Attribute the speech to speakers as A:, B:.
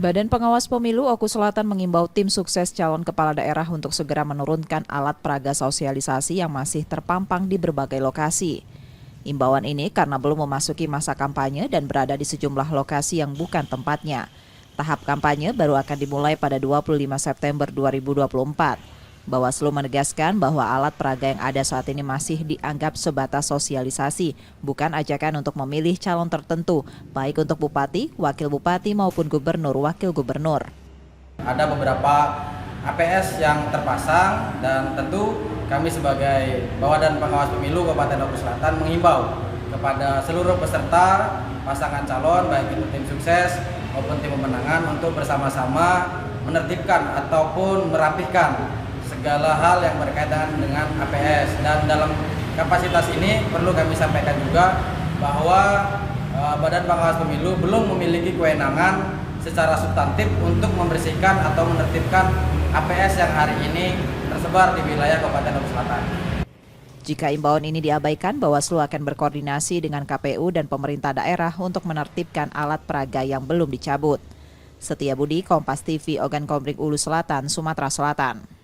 A: Badan Pengawas Pemilu Oku Selatan mengimbau tim sukses calon kepala daerah untuk segera menurunkan alat peraga sosialisasi yang masih terpampang di berbagai lokasi. Imbauan ini karena belum memasuki masa kampanye dan berada di sejumlah lokasi yang bukan tempatnya. Tahap kampanye baru akan dimulai pada 25 September 2024. Bawaslu menegaskan bahwa alat peraga yang ada saat ini masih dianggap sebatas sosialisasi, bukan ajakan untuk memilih calon tertentu, baik untuk bupati, wakil bupati maupun gubernur, wakil gubernur.
B: Ada beberapa APS yang terpasang dan tentu kami sebagai Badan Pengawas Pemilu Kabupaten Oku Selatan mengimbau kepada seluruh peserta pasangan calon, baik itu tim sukses maupun tim pemenangan, untuk bersama-sama menertibkan ataupun merapihkan segala hal yang berkaitan dengan APS. Dan dalam kapasitas ini perlu kami sampaikan juga bahwa Badan Pengawas Pemilu belum memiliki kewenangan secara substantif untuk membersihkan atau menertibkan APS yang hari ini tersebar di wilayah Kabupaten Oku Selatan.
A: Jika imbauan ini diabaikan, Bawaslu akan berkoordinasi dengan KPU dan pemerintah daerah untuk menertibkan alat peraga yang belum dicabut. Setia Budi, Kompas TV, Ogan Komering Ulu Selatan, Sumatera Selatan.